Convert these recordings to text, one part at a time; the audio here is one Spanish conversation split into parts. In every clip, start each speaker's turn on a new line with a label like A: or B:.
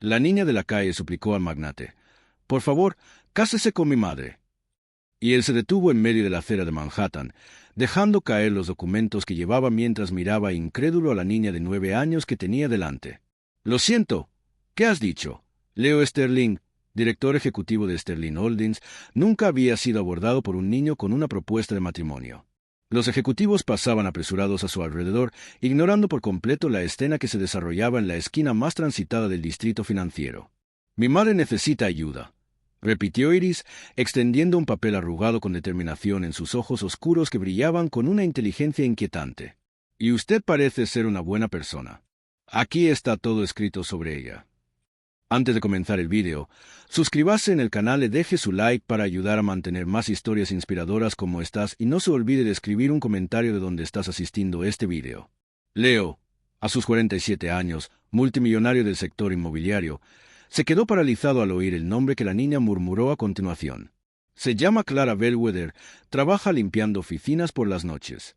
A: La niña de la calle suplicó al magnate: «Por favor, cásese con mi madre». Y él se detuvo en medio de la acera de Manhattan, dejando caer los documentos que llevaba mientras miraba incrédulo a la niña de 9 años que tenía delante. «Lo siento. ¿Qué has dicho?» Leo Sterling, director ejecutivo de Sterling Holdings, nunca había sido abordado por un niño con una propuesta de matrimonio. Los ejecutivos pasaban apresurados a su alrededor, ignorando por completo la escena que se desarrollaba en la esquina más transitada del distrito financiero. «Mi madre necesita ayuda», repitió Iris, extendiendo un papel arrugado con determinación en sus ojos oscuros que brillaban con una inteligencia inquietante. «Y usted parece ser una buena persona. Aquí está todo escrito sobre ella». Antes de comenzar el vídeo, suscríbase en el canal y deje su like para ayudar a mantener más historias inspiradoras como estas, y no se olvide de escribir un comentario de dónde estás asistiendo este vídeo. Leo, a sus 47 años, multimillonario del sector inmobiliario, se quedó paralizado al oír el nombre que la niña murmuró a continuación. Se llama Clara Bellwether, trabaja limpiando oficinas por las noches.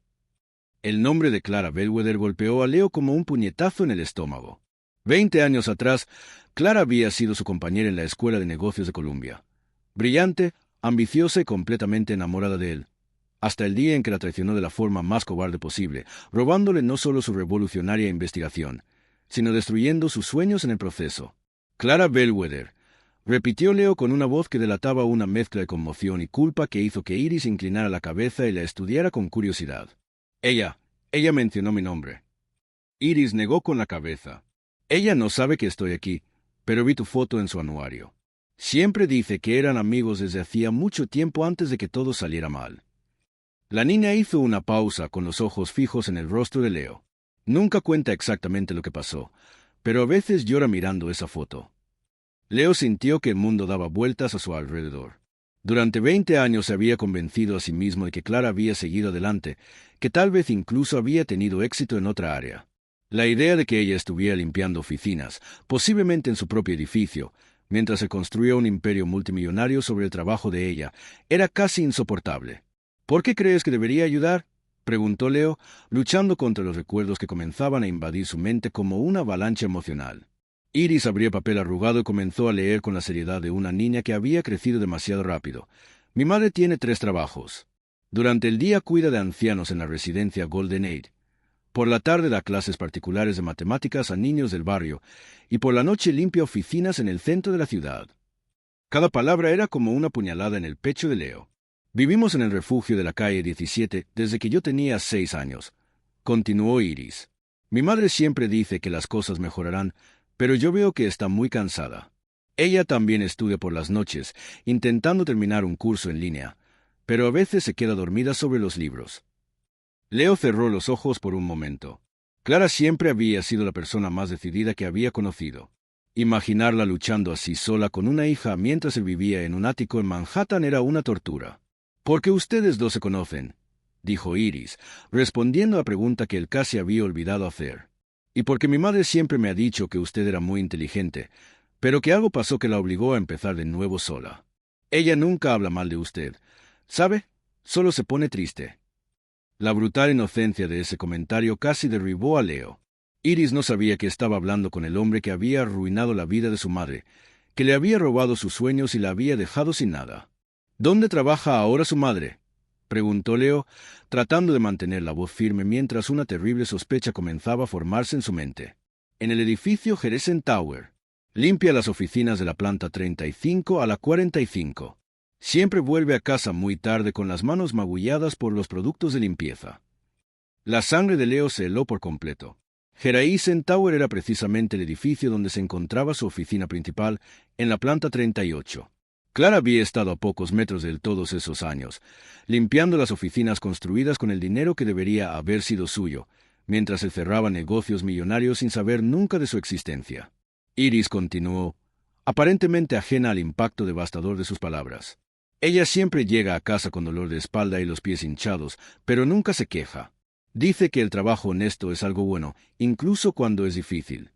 A: El nombre de Clara Bellwether golpeó a Leo como un puñetazo en el estómago. 20 años atrás, Clara había sido su compañera en la Escuela de Negocios de Columbia. Brillante, ambiciosa y completamente enamorada de él, hasta el día en que la traicionó de la forma más cobarde posible, robándole no solo su revolucionaria investigación, sino destruyendo sus sueños en el proceso. «Clara Bellwether», repitió Leo con una voz que delataba una mezcla de conmoción y culpa que hizo que Iris inclinara la cabeza y la estudiara con curiosidad. Ella mencionó mi nombre». Iris negó con la cabeza. «Ella no sabe que estoy aquí, pero vi tu foto en su anuario. Siempre dice que eran amigos desde hacía mucho tiempo antes de que todo saliera mal». La niña hizo una pausa con los ojos fijos en el rostro de Leo. Nunca cuenta exactamente lo que pasó, pero a veces llora mirando esa foto. Leo sintió que el mundo daba vueltas a su alrededor. Durante 20 años se había convencido a sí mismo de que Clara había seguido adelante, que tal vez incluso había tenido éxito en otra área. La idea de que ella estuviera limpiando oficinas, posiblemente en su propio edificio, mientras se construía un imperio multimillonario sobre el trabajo de ella, era casi insoportable. «¿Por qué crees que debería ayudar?», preguntó Leo, luchando contra los recuerdos que comenzaban a invadir su mente como una avalancha emocional. Iris abrió papel arrugado y comenzó a leer con la seriedad de una niña que había crecido demasiado rápido. «Mi madre tiene 3 trabajos. Durante el día cuida de ancianos en la residencia Golden Age. Por la tarde da clases particulares de matemáticas a niños del barrio, y por la noche limpia oficinas en el centro de la ciudad». Cada palabra era como una puñalada en el pecho de Leo. «Vivimos en el refugio de la calle 17 desde que yo tenía 6 años», continuó Iris. «Mi madre siempre dice que las cosas mejorarán, pero yo veo que está muy cansada. Ella también estudia por las noches, intentando terminar un curso en línea, pero a veces se queda dormida sobre los libros». Leo cerró los ojos por un momento. Clara siempre había sido la persona más decidida que había conocido. Imaginarla luchando así sola con una hija mientras él vivía en un ático en Manhattan era una tortura. «Porque ustedes dos se conocen», dijo Iris, respondiendo a la pregunta que él casi había olvidado hacer. «Y porque mi madre siempre me ha dicho que usted era muy inteligente, pero que algo pasó que la obligó a empezar de nuevo sola. Ella nunca habla mal de usted. ¿Sabe? Solo se pone triste». La brutal inocencia de ese comentario casi derribó a Leo. Iris no sabía que estaba hablando con el hombre que había arruinado la vida de su madre, que le había robado sus sueños y la había dejado sin nada. «¿Dónde trabaja ahora su madre?», preguntó Leo, tratando de mantener la voz firme mientras una terrible sospecha comenzaba a formarse en su mente. «En el edificio Jeresen Tower. Limpia las oficinas de la planta 35 a la 45. Siempre vuelve a casa muy tarde con las manos magulladas por los productos de limpieza». La sangre de Leo se heló por completo. Jeresen Tower era precisamente el edificio donde se encontraba su oficina principal, en la planta 38. Clara había estado a pocos metros de él todos esos años, limpiando las oficinas construidas con el dinero que debería haber sido suyo, mientras él cerraba negocios millonarios sin saber nunca de su existencia. Iris continuó, aparentemente ajena al impacto devastador de sus palabras. «Ella siempre llega a casa con dolor de espalda y los pies hinchados, pero nunca se queja. Dice que el trabajo honesto es algo bueno, incluso cuando es difícil.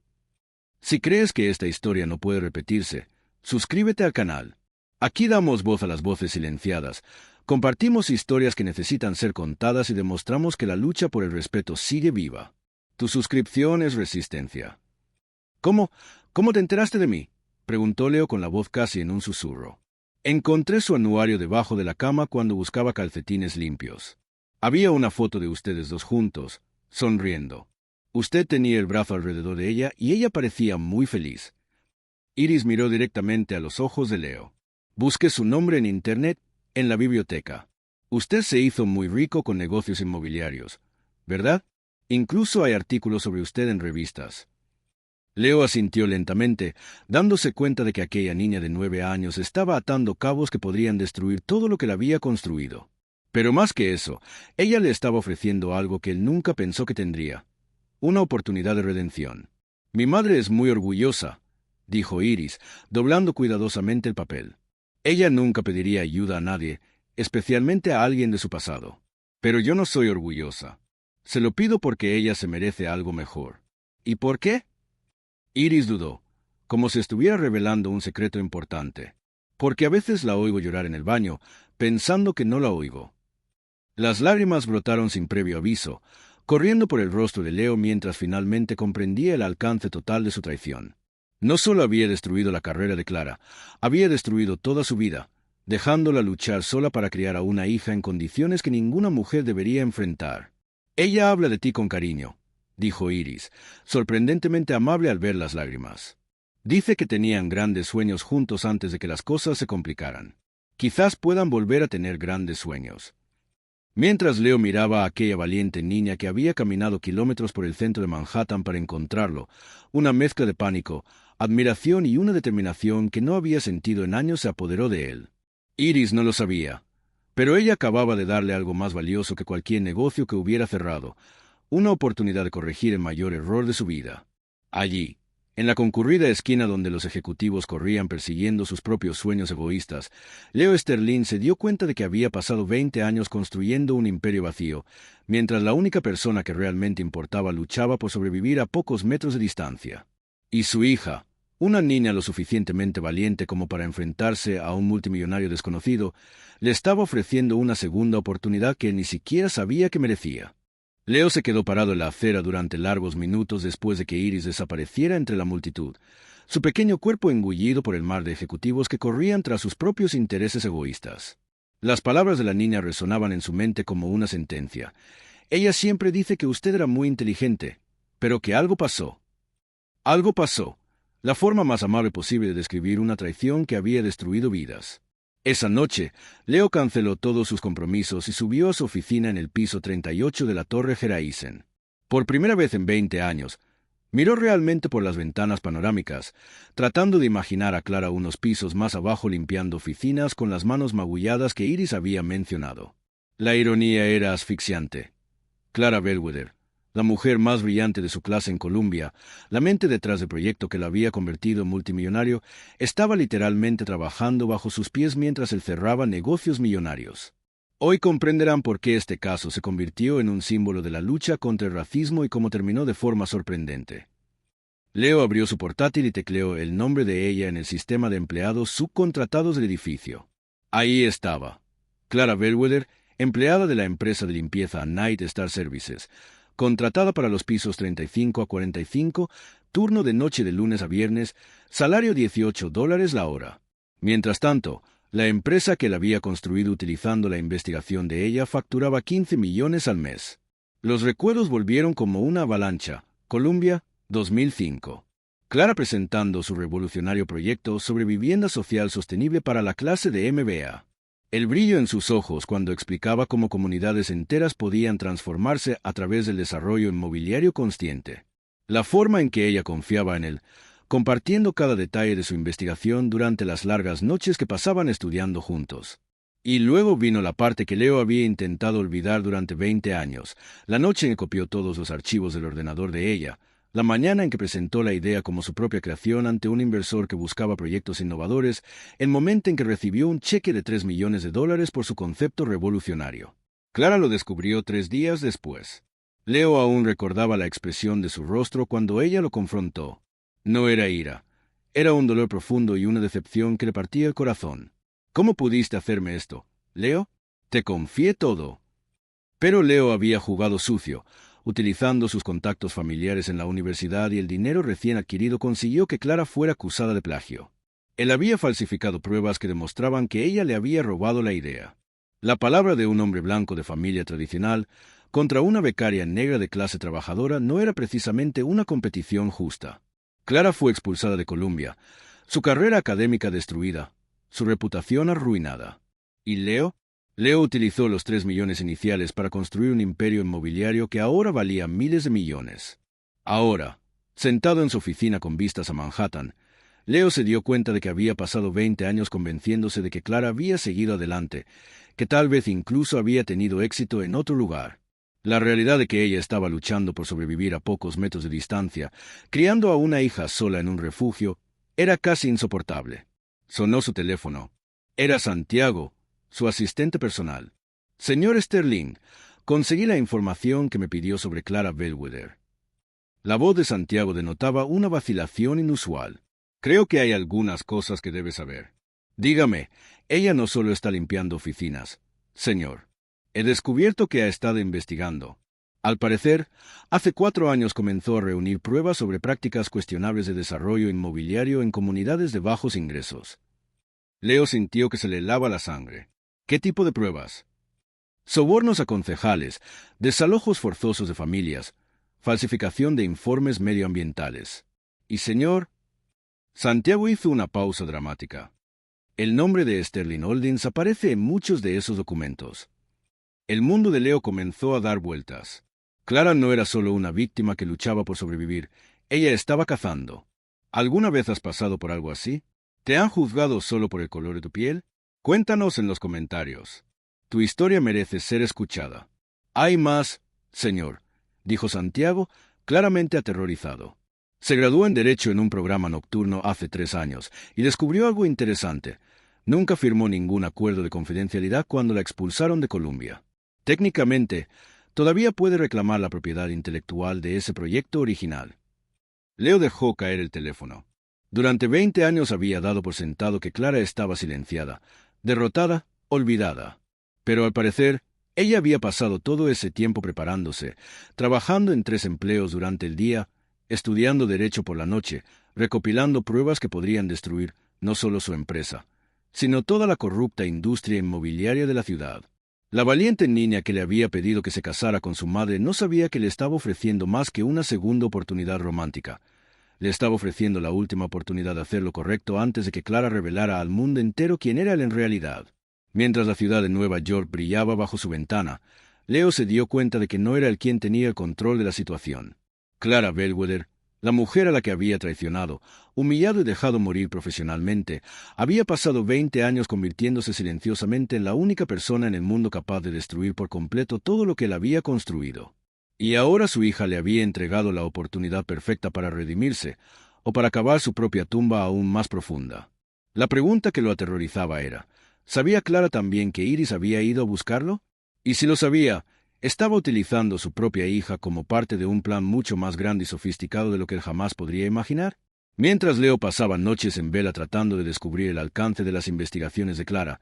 A: Si crees que esta historia no puede repetirse, suscríbete al canal. Aquí damos voz a las voces silenciadas, compartimos historias que necesitan ser contadas y demostramos que la lucha por el respeto sigue viva. Tu suscripción es resistencia». ¿Cómo? ¿Cómo te enteraste de mí? Preguntó Leo con la voz casi en un susurro. Encontré su anuario debajo de la cama cuando buscaba calcetines limpios. Había una foto de ustedes dos juntos, sonriendo. Usted tenía el brazo alrededor de ella y ella parecía muy feliz. Iris miró directamente a los ojos de Leo. Busqué su nombre en Internet, en la biblioteca. Usted se hizo muy rico con negocios inmobiliarios, ¿verdad? Incluso hay artículos sobre usted en revistas. Leo asintió lentamente, dándose cuenta de que aquella niña de 9 años estaba atando cabos que podrían destruir todo lo que la había construido. Pero más que eso, ella le estaba ofreciendo algo que él nunca pensó que tendría: una oportunidad de redención. Mi madre es muy orgullosa, dijo Iris, doblando cuidadosamente el papel. Ella nunca pediría ayuda a nadie, especialmente a alguien de su pasado. Pero yo no soy orgullosa. Se lo pido porque ella se merece algo mejor. ¿Y por qué? Iris dudó, como si estuviera revelando un secreto importante. Porque a veces la oigo llorar en el baño, pensando que no la oigo. Las lágrimas brotaron sin previo aviso, corriendo por el rostro de Leo mientras finalmente comprendía el alcance total de su traición. No solo había destruido la carrera de Clara, había destruido toda su vida, dejándola luchar sola para criar a una hija en condiciones que ninguna mujer debería enfrentar. Ella habla de ti con cariño, dijo Iris, sorprendentemente amable al ver las lágrimas. Dice que tenían grandes sueños juntos antes de que las cosas se complicaran. Quizás puedan volver a tener grandes sueños. Mientras Leo miraba a aquella valiente niña que había caminado kilómetros por el centro de Manhattan para encontrarlo, una mezcla de pánico, admiración y una determinación que no había sentido en años se apoderó de él. Iris no lo sabía, pero ella acababa de darle algo más valioso que cualquier negocio que hubiera cerrado: una oportunidad de corregir el mayor error de su vida. Allí, en la concurrida esquina donde los ejecutivos corrían persiguiendo sus propios sueños egoístas, Leo Sterling se dio cuenta de que había pasado 20 años construyendo un imperio vacío, mientras la única persona que realmente importaba luchaba por sobrevivir a pocos metros de distancia. Y su hija, una niña lo suficientemente valiente como para enfrentarse a un multimillonario desconocido, le estaba ofreciendo una segunda oportunidad que él ni siquiera sabía que merecía. Leo se quedó parado en la acera durante largos minutos después de que Iris desapareciera entre la multitud, su pequeño cuerpo engullido por el mar de ejecutivos que corrían tras sus propios intereses egoístas. Las palabras de la niña resonaban en su mente como una sentencia. Ella siempre dice que usted era muy inteligente, pero que algo pasó. Algo pasó. La forma más amable posible de describir una traición que había destruido vidas. Esa noche, Leo canceló todos sus compromisos y subió a su oficina en el piso 38 de la Torre Geraisen. Por primera vez en 20 años, miró realmente por las ventanas panorámicas, tratando de imaginar a Clara unos pisos más abajo limpiando oficinas con las manos magulladas que Iris había mencionado. La ironía era asfixiante. Clara Bellwether, la mujer más brillante de su clase en Columbia, la mente detrás del proyecto que la había convertido en multimillonario, estaba literalmente trabajando bajo sus pies mientras él cerraba negocios millonarios. Hoy comprenderán por qué este caso se convirtió en un símbolo de la lucha contra el racismo y cómo terminó de forma sorprendente. Leo abrió su portátil y tecleó el nombre de ella en el sistema de empleados subcontratados del edificio. Ahí estaba. Clara Bellwether, empleada de la empresa de limpieza Night Star Services, contratada para los pisos 35 a 45, turno de noche de lunes a viernes, salario $18 la hora. Mientras tanto, la empresa que la había construido utilizando la investigación de ella facturaba 15 millones al mes. Los recuerdos volvieron como una avalancha. Columbia, 2005. Clara presentando su revolucionario proyecto sobre vivienda social sostenible para la clase de MBA. El brillo en sus ojos cuando explicaba cómo comunidades enteras podían transformarse a través del desarrollo inmobiliario consciente. La forma en que ella confiaba en él, compartiendo cada detalle de su investigación durante las largas noches que pasaban estudiando juntos. Y luego vino la parte que Leo había intentado olvidar durante 20 años, la noche en que copió todos los archivos del ordenador de ella, la mañana en que presentó la idea como su propia creación ante un inversor que buscaba proyectos innovadores, el momento en que recibió un cheque de $3 millones por su concepto revolucionario. Clara lo descubrió 3 días después. Leo aún recordaba la expresión de su rostro cuando ella lo confrontó. No era ira. Era un dolor profundo y una decepción que le partía el corazón. ¿Cómo pudiste hacerme esto, Leo? Te confié todo. Pero Leo había jugado sucio, Utilizando sus contactos familiares en la universidad y el dinero recién adquirido, consiguió que Clara fuera acusada de plagio. Él había falsificado pruebas que demostraban que ella le había robado la idea. La palabra de un hombre blanco de familia tradicional contra una becaria negra de clase trabajadora no era precisamente una competición justa. Clara fue expulsada de Columbia, su carrera académica destruida, su reputación arruinada. ¿Y Leo? Leo utilizó los 3 millones iniciales para construir un imperio inmobiliario que ahora valía miles de millones. Ahora, sentado en su oficina con vistas a Manhattan, Leo se dio cuenta de que había pasado 20 años convenciéndose de que Clara había seguido adelante, que tal vez incluso había tenido éxito en otro lugar. La realidad de que ella estaba luchando por sobrevivir a pocos metros de distancia, criando a una hija sola en un refugio, era casi insoportable. Sonó su teléfono. Era Santiago, su asistente personal. Señor Sterling, conseguí la información que me pidió sobre Clara Bellwether. La voz de Santiago denotaba una vacilación inusual. Creo que hay algunas cosas que debe saber. Dígame, ella no solo está limpiando oficinas, señor. He descubierto que ha estado investigando. Al parecer, hace 4 años comenzó a reunir pruebas sobre prácticas cuestionables de desarrollo inmobiliario en comunidades de bajos ingresos. Leo sintió que se le helaba la sangre. ¿Qué tipo de pruebas? Sobornos a concejales, desalojos forzosos de familias, falsificación de informes medioambientales. Y señor, Santiago hizo una pausa dramática. El nombre de Sterling Holdings aparece en muchos de esos documentos. El mundo de Leo comenzó a dar vueltas. Clara no era solo una víctima que luchaba por sobrevivir, ella estaba cazando. ¿Alguna vez has pasado por algo así? ¿Te han juzgado solo por el color de tu piel? Cuéntanos en los comentarios. Tu historia merece ser escuchada. Hay más, señor, dijo Santiago, claramente aterrorizado. Se graduó en Derecho en un programa nocturno hace 3 años y descubrió algo interesante. Nunca firmó ningún acuerdo de confidencialidad cuando la expulsaron de Columbia. Técnicamente, todavía puede reclamar la propiedad intelectual de ese proyecto original. Leo dejó caer el teléfono. Durante 20 años había dado por sentado que Clara estaba silenciada, derrotada, olvidada. Pero al parecer, ella había pasado todo ese tiempo preparándose, trabajando en 3 empleos durante el día, estudiando derecho por la noche, recopilando pruebas que podrían destruir no solo su empresa, sino toda la corrupta industria inmobiliaria de la ciudad. La valiente niña que le había pedido que se casara con su madre no sabía que le estaba ofreciendo más que una segunda oportunidad romántica. Le estaba ofreciendo la última oportunidad de hacer lo correcto antes de que Clara revelara al mundo entero quién era él en realidad. Mientras la ciudad de Nueva York brillaba bajo su ventana, Leo se dio cuenta de que no era él quien tenía el control de la situación. Clara Bellwether, la mujer a la que había traicionado, humillado y dejado morir profesionalmente, había pasado 20 años convirtiéndose silenciosamente en la única persona en el mundo capaz de destruir por completo todo lo que él había construido. Y ahora su hija le había entregado la oportunidad perfecta para redimirse, o para cavar su propia tumba aún más profunda. La pregunta que lo aterrorizaba era, ¿sabía Clara también que Iris había ido a buscarlo? Y si lo sabía, estaba utilizando su propia hija como parte de un plan mucho más grande y sofisticado de lo que él jamás podría imaginar. Mientras Leo pasaba noches en vela tratando de descubrir el alcance de las investigaciones de Clara,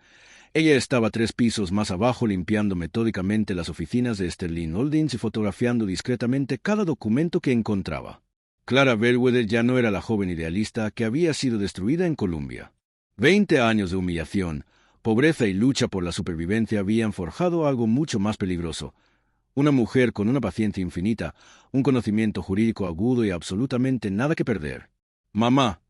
A: ella estaba 3 pisos más abajo limpiando metódicamente las oficinas de Sterling Holdings y fotografiando discretamente cada documento que encontraba. Clara Bellwether ya no era la joven idealista que había sido destruida en Columbia. 20 años de humillación, pobreza y lucha por la supervivencia habían forjado algo mucho más peligroso. Una mujer con una paciencia infinita, un conocimiento jurídico agudo y absolutamente nada que perder. «Mamá,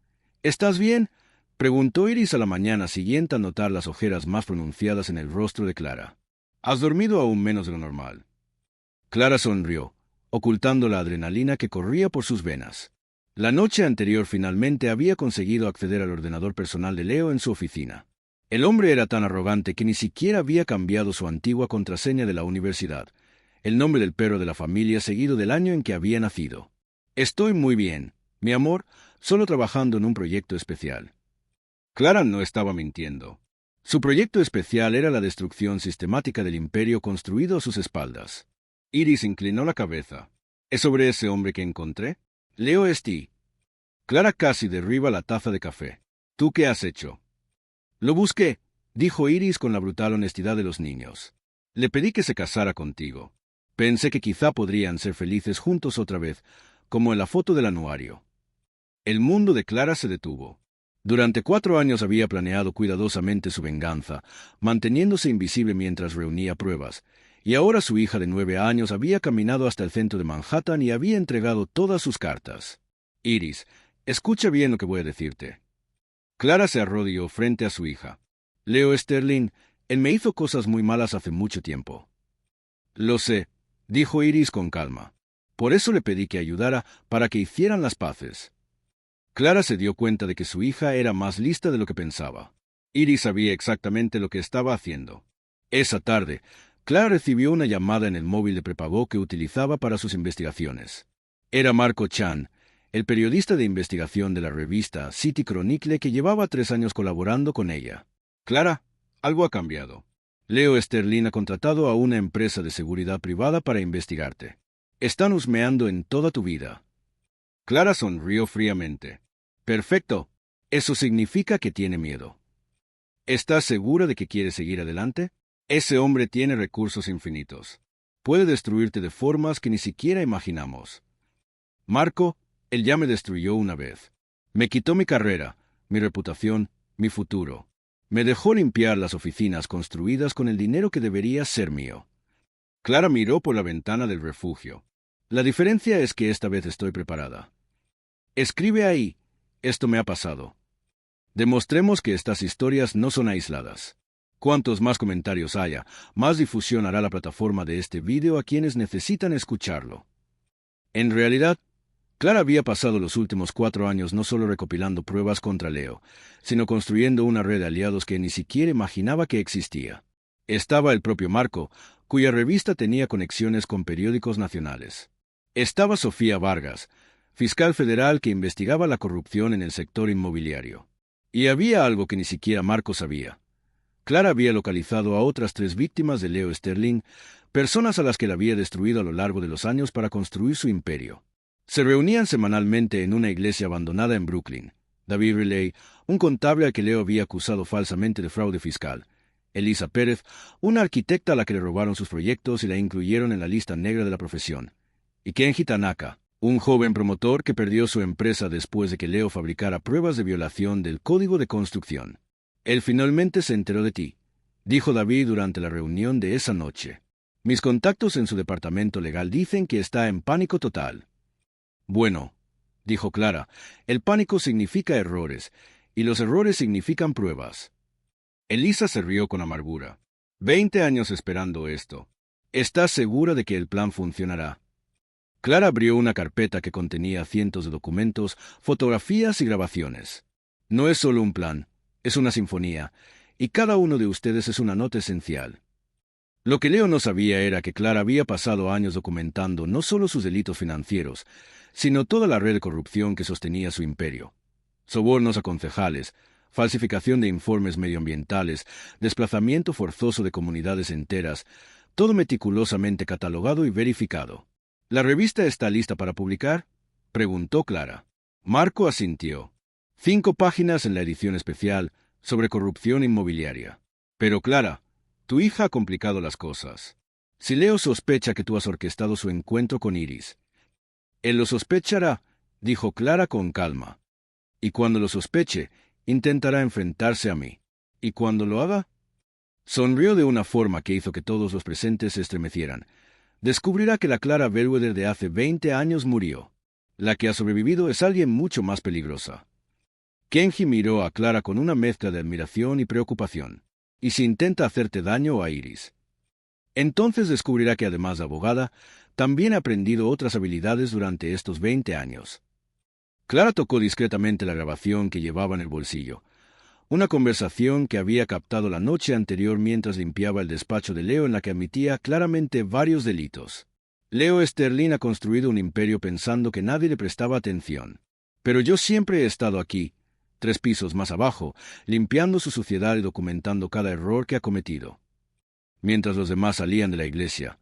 A: ¿estás bien?», preguntó Iris a la mañana siguiente al notar las ojeras más pronunciadas en el rostro de Clara. «¿Has dormido aún menos de lo normal?». Clara sonrió, ocultando la adrenalina que corría por sus venas. La noche anterior finalmente había conseguido acceder al ordenador personal de Leo en su oficina. El hombre era tan arrogante que ni siquiera había cambiado su antigua contraseña de la universidad, el nombre del perro de la familia seguido del año en que había nacido. «Estoy muy bien, mi amor, solo trabajando en un proyecto especial». Clara no estaba mintiendo. Su proyecto especial era la destrucción sistemática del imperio construido a sus espaldas. Iris inclinó la cabeza. «¿Es sobre ese hombre que encontré?». «Leo St. Clara casi derriba la taza de café. «¿Tú qué has hecho?». «Lo busqué», dijo Iris con la brutal honestidad de los niños. «Le pedí que se casara contigo». Pensé que quizá podrían ser felices juntos otra vez, como en la foto del anuario. El mundo de Clara se detuvo. Durante 4 años había planeado cuidadosamente su venganza, manteniéndose invisible mientras reunía pruebas, y ahora su hija de 9 años había caminado hasta el centro de Manhattan y había entregado todas sus cartas. Iris, escucha bien lo que voy a decirte. Clara se arrodilló frente a su hija. Leo Sterling, él me hizo cosas muy malas hace mucho tiempo. Lo sé, dijo Iris con calma. Por eso le pedí que ayudara para que hicieran las paces. Clara se dio cuenta de que su hija era más lista de lo que pensaba. Iris sabía exactamente lo que estaba haciendo. Esa tarde, Clara recibió una llamada en el móvil de prepago que utilizaba para sus investigaciones. Era Marco Chan, el periodista de investigación de la revista City Chronicle que llevaba 3 años colaborando con ella. Clara, algo ha cambiado. Leo Sterling ha contratado a una empresa de seguridad privada para investigarte. Están husmeando en toda tu vida. Clara sonrió fríamente. Perfecto. Eso significa que tiene miedo. ¿Estás segura de que quiere seguir adelante? Ese hombre tiene recursos infinitos. Puede destruirte de formas que ni siquiera imaginamos. Marco, él ya me destruyó una vez. Me quitó mi carrera, mi reputación, mi futuro. Me dejó limpiar las oficinas construidas con el dinero que debería ser mío. Clara miró por la ventana del refugio. La diferencia es que esta vez estoy preparada. Escribe ahí, esto me ha pasado. Demostremos que estas historias no son aisladas. Cuantos más comentarios haya, más difusión hará la plataforma de este vídeo a quienes necesitan escucharlo. En realidad, Clara había pasado los últimos 4 años no solo recopilando pruebas contra Leo, sino construyendo una red de aliados que ni siquiera imaginaba que existía. Estaba el propio Marco, cuya revista tenía conexiones con periódicos nacionales. Estaba Sofía Vargas, fiscal federal que investigaba la corrupción en el sector inmobiliario. Y había algo que ni siquiera Marco sabía. Clara había localizado a otras 3 víctimas de Leo Sterling, personas a las que él había destruido a lo largo de los años para construir su imperio. Se reunían semanalmente en una iglesia abandonada en Brooklyn. David Riley, un contable al que Leo había acusado falsamente de fraude fiscal. Elisa Pérez, una arquitecta a la que le robaron sus proyectos y la incluyeron en la lista negra de la profesión. Y Kenji Tanaka, un joven promotor que perdió su empresa después de que Leo fabricara pruebas de violación del código de construcción. Él finalmente se enteró de ti, dijo David durante la reunión de esa noche. Mis contactos en su departamento legal dicen que está en pánico total. Bueno, dijo Clara, el pánico significa errores, y los errores significan pruebas. Elisa se rió con amargura. 20 años esperando esto. ¿Estás segura de que el plan funcionará? Clara abrió una carpeta que contenía cientos de documentos, fotografías y grabaciones. No es solo un plan, es una sinfonía, y cada uno de ustedes es una nota esencial. Lo que Leo no sabía era que Clara había pasado años documentando no solo sus delitos financieros, sino toda la red de corrupción que sostenía su imperio. Sobornos a concejales, falsificación de informes medioambientales, desplazamiento forzoso de comunidades enteras, todo meticulosamente catalogado y verificado. ¿La revista está lista para publicar?, preguntó Clara. Marco asintió. 5 páginas en la edición especial sobre corrupción inmobiliaria. Pero Clara, tu hija ha complicado las cosas. Si Leo sospecha que tú has orquestado su encuentro con Iris, él lo sospechará, dijo Clara con calma. Y cuando lo sospeche, intentará enfrentarse a mí. ¿Y cuando lo haga? Sonrió de una forma que hizo que todos los presentes se estremecieran. Descubrirá que la Clara Bellwether de hace 20 años murió. La que ha sobrevivido es alguien mucho más peligrosa. Kenji miró a Clara con una mezcla de admiración y preocupación. ¿Y si intenta hacerte daño a Iris? Entonces descubrirá que además de abogada, también ha aprendido otras habilidades durante estos 20 años. Clara tocó discretamente la grabación que llevaba en el bolsillo. Una conversación que había captado la noche anterior mientras limpiaba el despacho de Leo en la que admitía claramente varios delitos. Leo Sterling ha construido un imperio pensando que nadie le prestaba atención. Pero yo siempre he estado aquí, 3 pisos más abajo, limpiando su suciedad y documentando cada error que ha cometido. Mientras los demás salían de la iglesia,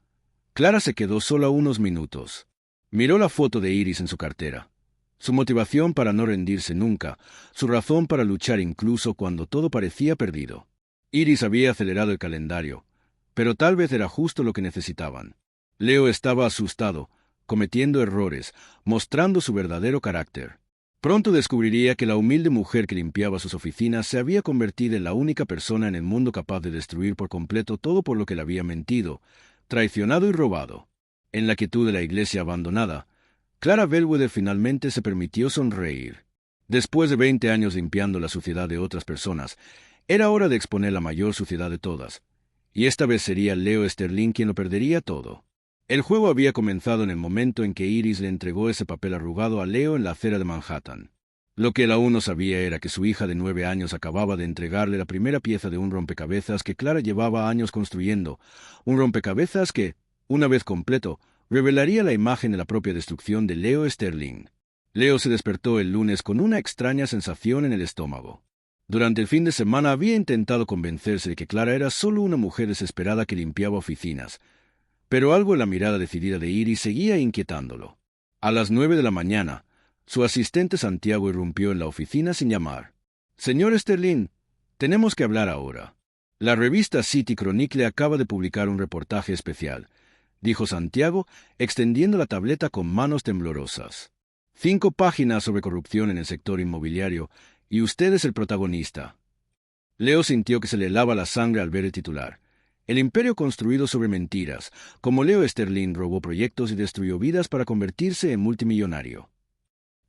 A: Clara se quedó sola unos minutos. Miró la foto de Iris en su cartera. Su motivación para no rendirse nunca, su razón para luchar incluso cuando todo parecía perdido. Iris había acelerado el calendario, pero tal vez era justo lo que necesitaban. Leo estaba asustado, cometiendo errores, mostrando su verdadero carácter. Pronto descubriría que la humilde mujer que limpiaba sus oficinas se había convertido en la única persona en el mundo capaz de destruir por completo todo por lo que le había mentido, traicionado y robado. En la quietud de la iglesia abandonada, Clara Bellwether finalmente se permitió sonreír. Después de 20 años limpiando la suciedad de otras personas, era hora de exponer la mayor suciedad de todas, y esta vez sería Leo Sterling quien lo perdería todo. El juego había comenzado en el momento en que Iris le entregó ese papel arrugado a Leo en la acera de Manhattan. Lo que él aún no sabía era que su hija de 9 años acababa de entregarle la primera pieza de un rompecabezas que Clara llevaba años construyendo, un rompecabezas que, una vez completo, revelaría la imagen de la propia destrucción de Leo Sterling. Leo se despertó el lunes con una extraña sensación en el estómago. Durante el fin de semana había intentado convencerse de que Clara era solo una mujer desesperada que limpiaba oficinas, pero algo en la mirada decidida de Iris seguía inquietándolo. A las 9 de la mañana, su asistente Santiago irrumpió en la oficina sin llamar. «Señor Sterling, tenemos que hablar ahora. La revista City Chronicle acaba de publicar un reportaje especial», dijo Santiago, extendiendo la tableta con manos temblorosas. 5 páginas sobre corrupción en el sector inmobiliario, y usted es el protagonista. Leo sintió que se le helaba la sangre al ver el titular. El imperio construido sobre mentiras, como Leo Sterling robó proyectos y destruyó vidas para convertirse en multimillonario.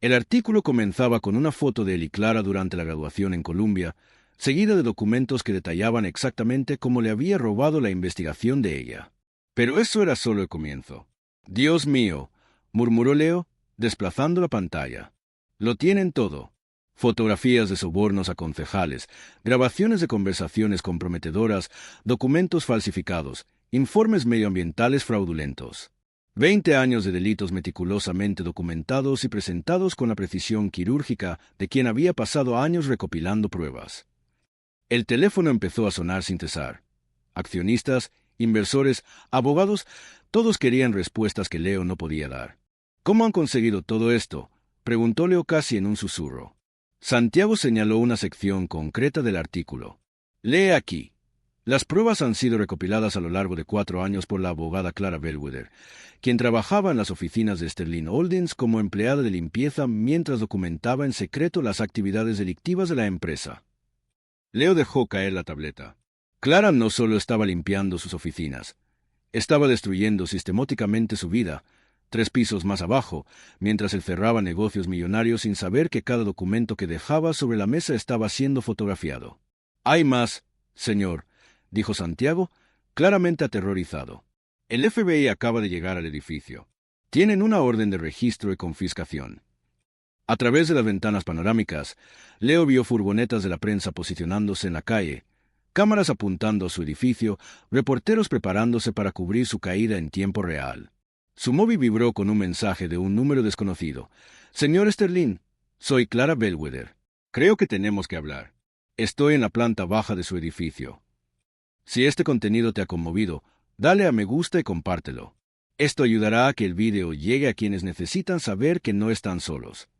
A: El artículo comenzaba con una foto de él y Clara durante la graduación en Columbia, seguida de documentos que detallaban exactamente cómo le había robado la investigación de ella. Pero eso era solo el comienzo. «Dios mío», murmuró Leo, desplazando la pantalla. «Lo tienen todo. Fotografías de sobornos a concejales, grabaciones de conversaciones comprometedoras, documentos falsificados, informes medioambientales fraudulentos. 20 años de delitos meticulosamente documentados y presentados con la precisión quirúrgica de quien había pasado años recopilando pruebas». El teléfono empezó a sonar sin cesar. Accionistas, inversores, abogados, todos querían respuestas que Leo no podía dar. «¿Cómo han conseguido todo esto?», preguntó Leo casi en un susurro. Santiago señaló una sección concreta del artículo. «Lee aquí. Las pruebas han sido recopiladas a lo largo de 4 años por la abogada Clara Bellwether, quien trabajaba en las oficinas de Sterling Holdings como empleada de limpieza mientras documentaba en secreto las actividades delictivas de la empresa». Leo dejó caer la tableta. Clara no solo estaba limpiando sus oficinas, estaba destruyendo sistemáticamente su vida, 3 pisos más abajo, mientras él cerraba negocios millonarios sin saber que cada documento que dejaba sobre la mesa estaba siendo fotografiado. «Hay más, señor», dijo Santiago, claramente aterrorizado. «El FBI acaba de llegar al edificio. Tienen una orden de registro y confiscación». A través de las ventanas panorámicas, Leo vio furgonetas de la prensa posicionándose en la calle, cámaras apuntando a su edificio, reporteros preparándose para cubrir su caída en tiempo real. Su móvil vibró con un mensaje de un número desconocido. «Señor Sterling, soy Clara Bellwether. Creo que tenemos que hablar. Estoy en la planta baja de su edificio. Si este contenido te ha conmovido, dale a me gusta y compártelo. Esto ayudará a que el vídeo llegue a quienes necesitan saber que no están solos».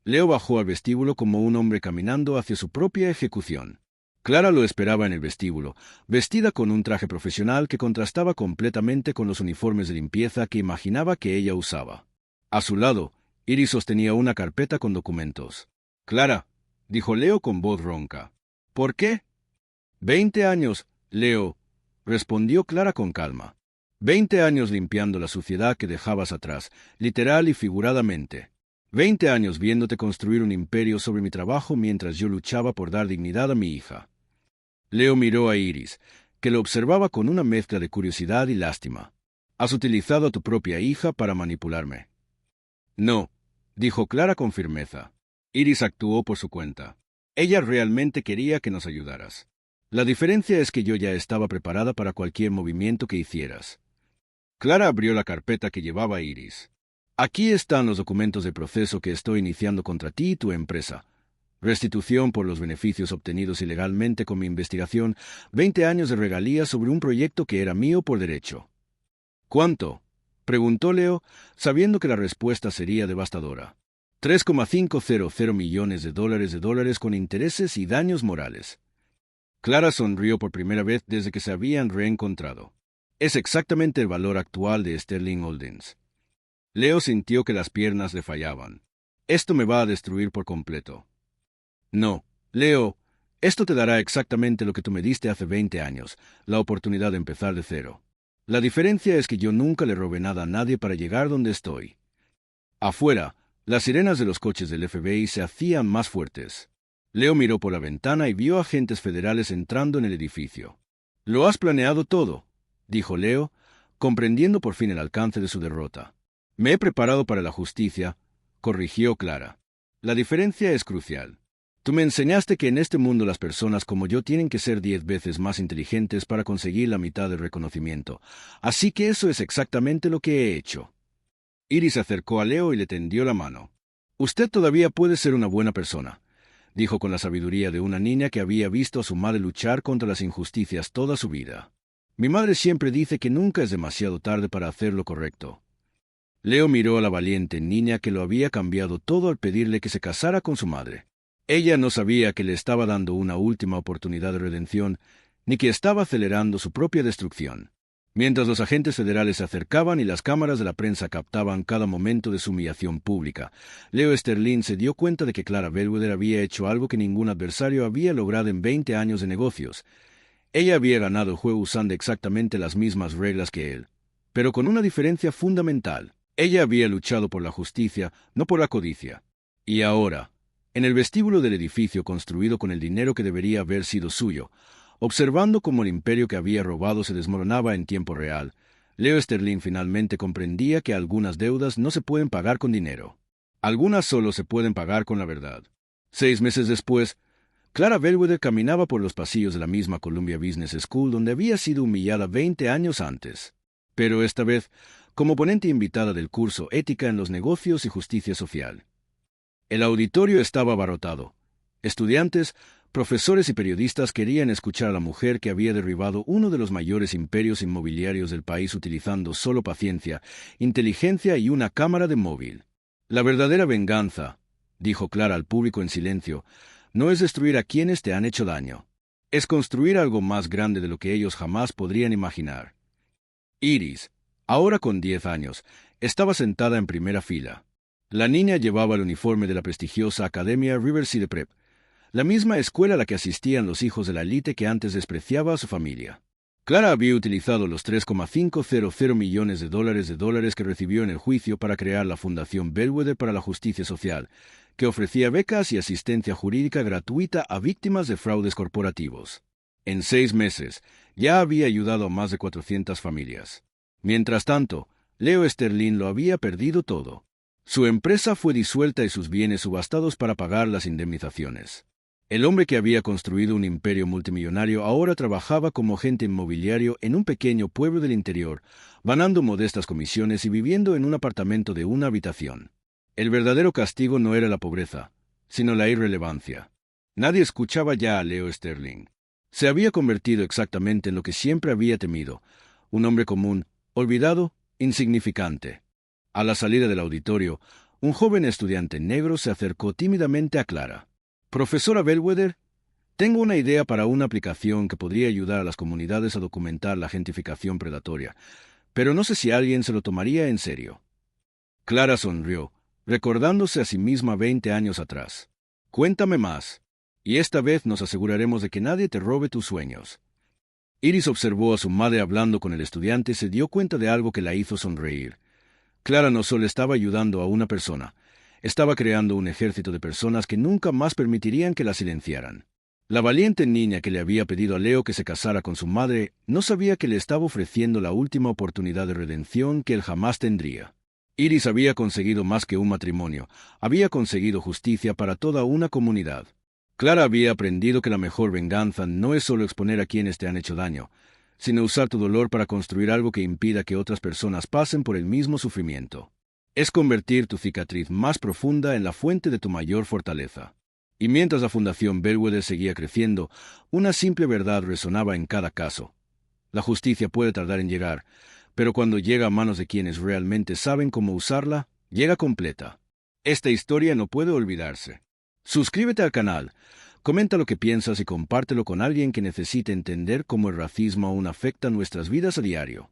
A: Leo bajó al vestíbulo como un hombre caminando hacia su propia ejecución. Clara lo esperaba en el vestíbulo, vestida con un traje profesional que contrastaba completamente con los uniformes de limpieza que imaginaba que ella usaba. A su lado, Iris sostenía una carpeta con documentos. «Clara», dijo Leo con voz ronca. «¿Por qué?» «20 años, Leo», respondió Clara con calma. 20 años limpiando la suciedad que dejabas atrás, literal y figuradamente. 20 años viéndote construir un imperio sobre mi trabajo mientras yo luchaba por dar dignidad a mi hija». Leo miró a Iris, que lo observaba con una mezcla de curiosidad y lástima. «Has utilizado a tu propia hija para manipularme». «No», dijo Clara con firmeza. Iris actuó por su cuenta. «Ella realmente quería que nos ayudaras. La diferencia es que yo ya estaba preparada para cualquier movimiento que hicieras». Clara abrió la carpeta que llevaba Iris. «Aquí están los documentos de proceso que estoy iniciando contra ti y tu empresa. Restitución por los beneficios obtenidos ilegalmente con mi investigación, 20 años de regalías sobre un proyecto que era mío por derecho». «¿Cuánto?», preguntó Leo, sabiendo que la respuesta sería devastadora. $3,500 millones de dólares con intereses y daños morales. Clara sonrió por primera vez desde que se habían reencontrado. Es exactamente el valor actual de Sterling Holdings. Leo sintió que las piernas le fallaban. Esto me va a destruir por completo. No, Leo, esto te dará exactamente lo que tú me diste hace 20 años, la oportunidad de empezar de cero. La diferencia es que yo nunca le robé nada a nadie para llegar donde estoy. Afuera, las sirenas de los coches del FBI se hacían más fuertes. Leo miró por la ventana y vio agentes federales entrando en el edificio. «Lo has planeado todo», dijo Leo, comprendiendo por fin el alcance de su derrota. «Me he preparado para la justicia», corrigió Clara. «La diferencia es crucial. Tú me enseñaste que en este mundo las personas como yo tienen que ser 10 veces más inteligentes para conseguir la mitad del reconocimiento. Así que eso es exactamente lo que he hecho». Iris se acercó a Leo y le tendió la mano. «Usted todavía puede ser una buena persona», dijo con la sabiduría de una niña que había visto a su madre luchar contra las injusticias toda su vida. «Mi madre siempre dice que nunca es demasiado tarde para hacer lo correcto». Leo miró a la valiente niña que lo había cambiado todo al pedirle que se casara con su madre. Ella no sabía que le estaba dando una última oportunidad de redención, ni que estaba acelerando su propia destrucción. Mientras los agentes federales se acercaban y las cámaras de la prensa captaban cada momento de su humillación pública, Leo Sterling se dio cuenta de que Clara Bellwether había hecho algo que ningún adversario había logrado en 20 años de negocios. Ella había ganado el juego usando exactamente las mismas reglas que él, pero con una diferencia fundamental. Ella había luchado por la justicia, no por la codicia. Y ahora, en el vestíbulo del edificio construido con el dinero que debería haber sido suyo, observando cómo el imperio que había robado se desmoronaba en tiempo real, Leo Sterling finalmente comprendía que algunas deudas no se pueden pagar con dinero. Algunas solo se pueden pagar con la verdad. 6 meses después, Clara Bellwether caminaba por los pasillos de la misma Columbia Business School donde había sido humillada 20 años antes. Pero esta vez, como ponente invitada del curso Ética en los Negocios y Justicia Social. El auditorio estaba abarrotado. Estudiantes, profesores y periodistas querían escuchar a la mujer que había derribado uno de los mayores imperios inmobiliarios del país utilizando solo paciencia, inteligencia y una cámara de móvil. «La verdadera venganza», dijo Clara al público en silencio, «no es destruir a quienes te han hecho daño. Es construir algo más grande de lo que ellos jamás podrían imaginar». Iris, ahora con 10 años, estaba sentada en primera fila. La niña llevaba el uniforme de la prestigiosa Academia Riverside Prep, la misma escuela a la que asistían los hijos de la élite que antes despreciaba a su familia. Clara había utilizado los $3,500 millones de dólares que recibió en el juicio para crear la Fundación Bellwether para la Justicia Social, que ofrecía becas y asistencia jurídica gratuita a víctimas de fraudes corporativos. En 6 meses, ya había ayudado a más de 400 familias. Mientras tanto, Leo Sterling lo había perdido todo. Su empresa fue disuelta y sus bienes subastados para pagar las indemnizaciones. El hombre que había construido un imperio multimillonario ahora trabajaba como agente inmobiliario en un pequeño pueblo del interior, ganando modestas comisiones y viviendo en un apartamento de una habitación. El verdadero castigo no era la pobreza, sino la irrelevancia. Nadie escuchaba ya a Leo Sterling. Se había convertido exactamente en lo que siempre había temido, un hombre común, olvidado, insignificante. A la salida del auditorio, un joven estudiante negro se acercó tímidamente a Clara. «Profesora Bellwether, tengo una idea para una aplicación que podría ayudar a las comunidades a documentar la gentrificación predatoria, pero no sé si alguien se lo tomaría en serio». Clara sonrió, recordándose a sí misma 20 años atrás. «Cuéntame más, y esta vez nos aseguraremos de que nadie te robe tus sueños». Iris observó a su madre hablando con el estudiante y se dio cuenta de algo que la hizo sonreír. Clara no solo estaba ayudando a una persona, estaba creando un ejército de personas que nunca más permitirían que la silenciaran. La valiente niña que le había pedido a Leo que se casara con su madre no sabía que le estaba ofreciendo la última oportunidad de redención que él jamás tendría. Iris había conseguido más que un matrimonio, había conseguido justicia para toda una comunidad. Clara había aprendido que la mejor venganza no es solo exponer a quienes te han hecho daño, sino usar tu dolor para construir algo que impida que otras personas pasen por el mismo sufrimiento. Es convertir tu cicatriz más profunda en la fuente de tu mayor fortaleza. Y mientras la Fundación Bellwether seguía creciendo, una simple verdad resonaba en cada caso. La justicia puede tardar en llegar, pero cuando llega a manos de quienes realmente saben cómo usarla, llega completa. Esta historia no puede olvidarse. Suscríbete al canal, Comenta lo que piensas y compártelo con alguien que necesite entender cómo el racismo aún afecta nuestras vidas a diario.